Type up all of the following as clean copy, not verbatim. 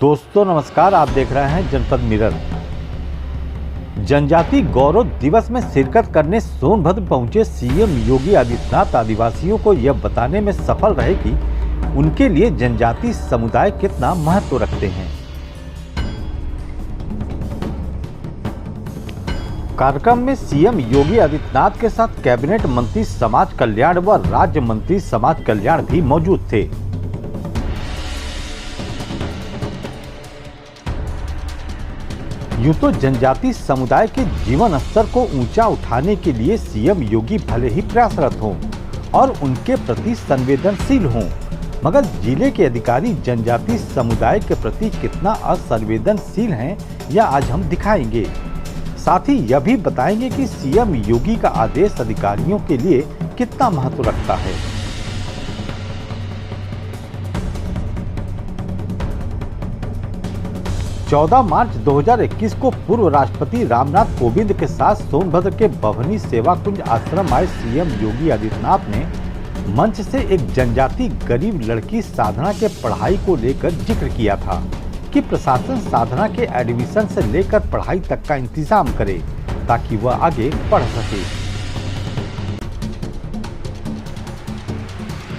दोस्तों नमस्कार, आप देख रहे हैं जनपद मिरर। जनजाति गौरव दिवस में शिरकत करने सोनभद्र पहुंचे सीएम योगी आदित्यनाथ आदिवासियों को यह बताने में सफल रहे कि उनके लिए जनजाति समुदाय कितना महत्व रखते हैं। कार्यक्रम में सीएम योगी आदित्यनाथ के साथ कैबिनेट मंत्री समाज कल्याण व राज्य मंत्री समाज कल्याण भी मौजूद थे। यूं तो जनजाति समुदाय के जीवन स्तर को ऊंचा उठाने के लिए सीएम योगी भले ही प्रयासरत हों और उनके प्रति संवेदनशील हों, मगर जिले के अधिकारी जनजाति समुदाय के प्रति कितना असंवेदनशील हैं यह आज हम दिखाएंगे। साथ ही यह भी बताएंगे कि सीएम योगी का आदेश अधिकारियों के लिए कितना महत्व रखता है। चौदह मार्च 2021 को पूर्व राष्ट्रपति रामनाथ कोविंद के साथ सोनभद्र के बभनी सेवा कुंज आश्रम आए सीएम योगी आदित्यनाथ ने मंच से एक जनजाति गरीब लड़की साधना के पढ़ाई को लेकर जिक्र किया था कि प्रशासन साधना के एडमिशन से लेकर पढ़ाई तक का इंतजाम करे ताकि वह आगे पढ़ सके।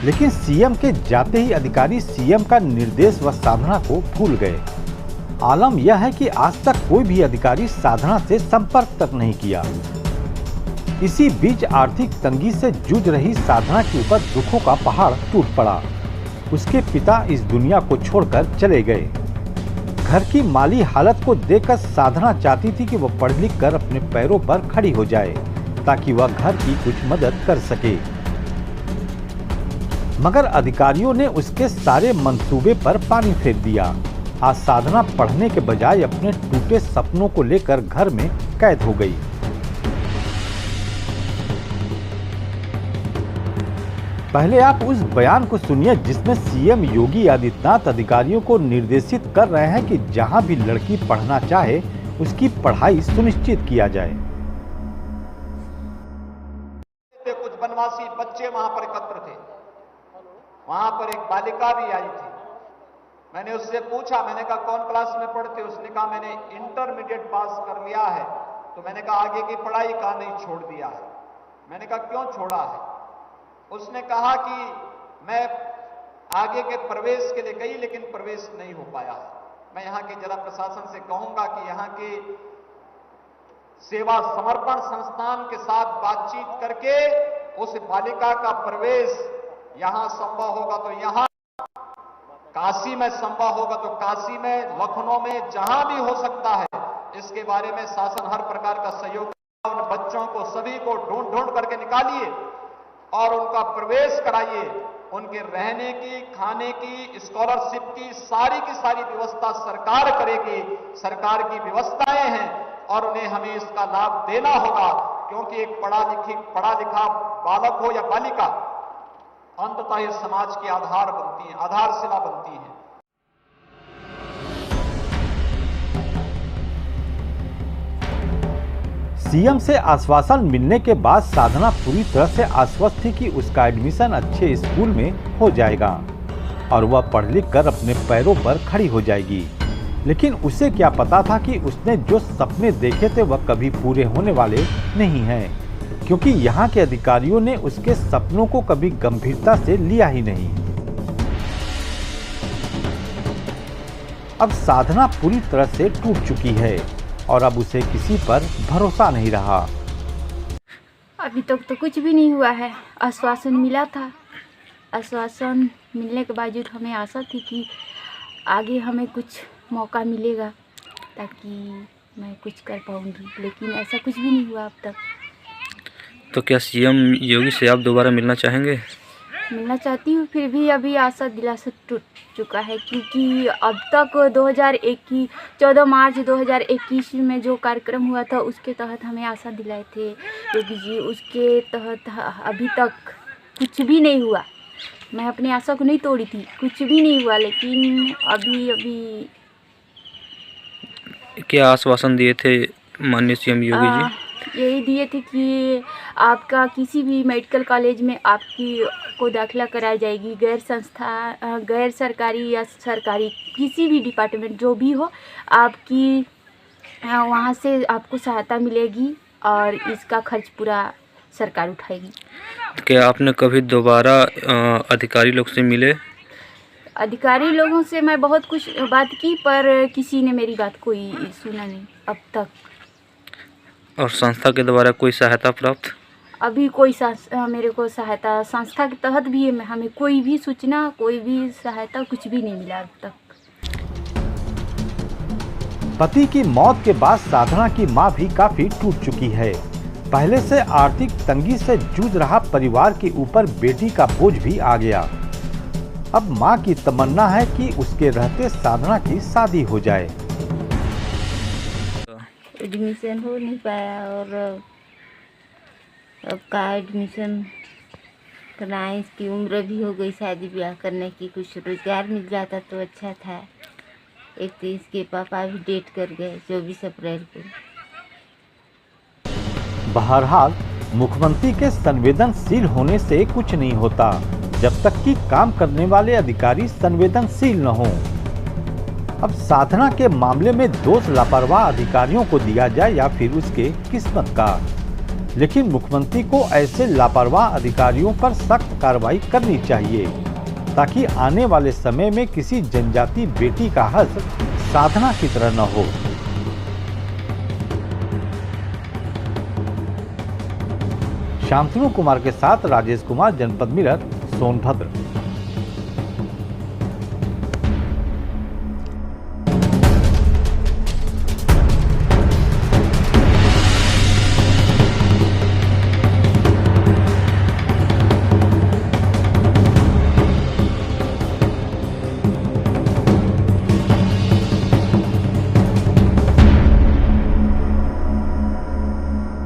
लेकिन सीएम के जाते ही अधिकारी सीएम का निर्देश व साधना को भूल गए। आलम यह है कि आज तक कोई भी अधिकारी साधना से संपर्क तक नहीं किया। इसी बीच आर्थिक तंगी से जूझ रही साधना के ऊपर दुखों का पहाड़ टूट पड़ा। उसके पिता इस दुनिया को छोड़कर चले गए। घर की माली हालत को देखकर साधना चाहती थी कि वह पढ़ लिख कर अपने पैरों पर खड़ी हो जाए ताकि वह घर की कुछ मदद कर सके, मगर अधिकारियों ने उसके सारे मंसूबे पर पानी फेर दिया। आज साधना पढ़ने के बजाय अपने टूटे सपनों को लेकर घर में कैद हो गई। पहले आप उस बयान को सुनिए जिसमें सीएम योगी आदित्यनाथ अधिकारियों को निर्देशित कर रहे हैं कि जहां भी लड़की पढ़ना चाहे उसकी पढ़ाई सुनिश्चित किया जाए। कुछ वनवासी बच्चे वहां पर एकत्र थे। वहां पर एक बालिका भी आई थी। मैंने उससे पूछा, मैंने कहा कौन क्लास में पढ़ते? उसने कहा मैंने इंटरमीडिएट पास कर लिया है। तो मैंने कहा आगे की पढ़ाई का नहीं छोड़ दिया है। मैंने कहा क्यों छोड़ा है? उसने कहा कि मैं आगे के प्रवेश के लिए गई लेकिन प्रवेश नहीं हो पाया। मैं यहाँ के जिला प्रशासन से कहूंगा कि यहाँ के सेवा समर्पण संस्थान के साथ बातचीत करके उस बालिका का प्रवेश यहाँ संभव होगा तो यहाँ, काशी में संभव होगा तो काशी में, लखनऊ में, जहां भी हो सकता है, इसके बारे में शासन हर प्रकार का सहयोग। उन बच्चों को सभी को ढूंढ करके निकालिए और उनका प्रवेश कराइए। उनके रहने की, खाने की, स्कॉलरशिप की सारी व्यवस्था सरकार करेगी। सरकार की व्यवस्थाएं हैं और उन्हें हमें इसका लाभ देना होगा, क्योंकि एक पढ़ा लिखा बालक हो या बालिका अंततः इस समाज की आधारशिला बनती है। सीएम से आश्वासन मिलने के बाद साधना पूरी तरह से आश्वस्त थी कि उसका एडमिशन अच्छे स्कूल में हो जाएगा और वह पढ़ लिख कर अपने पैरों पर खड़ी हो जाएगी। लेकिन उसे क्या पता था कि उसने जो सपने देखे थे वह कभी पूरे होने वाले नहीं हैं, क्योंकि यहाँ के अधिकारियों ने उसके सपनों को कभी गंभीरता से लिया ही नहीं। अब साधना पूरी तरह से टूट चुकी है और अब उसे किसी पर भरोसा नहीं रहा। अभी तक तो कुछ भी नहीं हुआ है। आश्वासन मिला था। आश्वासन मिलने के बावजूद हमें आशा थी कि आगे हमें कुछ मौका मिलेगा ताकि मैं कुछ कर पाऊंगी, लेकिन ऐसा कुछ भी नहीं हुआ अब तक। तो क्या सीएम योगी से आप दोबारा मिलना चाहेंगे? मिलना चाहती हूँ, फिर भी अभी आशा दिलासा टूट चुका है, क्योंकि अब तक 14 मार्च 2021 में जो कार्यक्रम हुआ था उसके तहत हमें आशा दिलाए थे योगी जी, उसके तहत अभी तक कुछ भी नहीं हुआ। मैं अपनी आशा को नहीं तोड़ी थी, कुछ भी नहीं हुआ, लेकिन अभी क्या आश्वासन दिए थे माननीय सीएम योगी जी? यही दिए थे कि आपका किसी भी मेडिकल कॉलेज में आपकी को दाखिला कराई जाएगी, गैर सरकारी या सरकारी किसी भी डिपार्टमेंट जो भी हो, आपकी वहाँ से आपको सहायता मिलेगी और इसका खर्च पूरा सरकार उठाएगी। क्या आपने कभी दोबारा अधिकारी लोग से मिले? अधिकारी लोगों से मैं बहुत कुछ बात की, पर किसी ने मेरी बात कोई सुना नहीं अब तक। और संस्था के द्वारा कोई सहायता प्राप्त? अभी कोई मेरे को सहायता संस्था के तहत भी हमें कोई भी सूचना, कोई भी सहायता कुछ भी नहीं मिला अब तक। पति की मौत के बाद साधना की मां भी काफी टूट चुकी है। पहले से आर्थिक तंगी से जूझ रहा परिवार के ऊपर बेटी का बोझ भी आ गया। अब मां की तमन्ना है कि उसके रहते साधना की शादी हो जाए। एडमिशन हो नहीं पाया और अब का एडमिशन कराएं, इसकी उम्र भी हो गई शादी ब्याह करने की, कुछ रोजगार मिल जाता तो अच्छा था। एक तो इसके पापा भी डेट कर गए 24 अप्रैल को। बहरहाल मुख्यमंत्री के संवेदनशील होने से कुछ नहीं होता जब तक कि काम करने वाले अधिकारी संवेदनशील न हों। अब साधना के मामले में दोष लापरवाह अधिकारियों को दिया जाए या फिर उसके किस्मत का, लेकिन मुख्यमंत्री को ऐसे लापरवाह अधिकारियों पर सख्त कार्रवाई करनी चाहिए ताकि आने वाले समय में किसी जनजाति बेटी का हश्र साधना की तरह न हो। शांतनु कुमार के साथ राजेश कुमार, जनपद मिरर, सोनभद्र।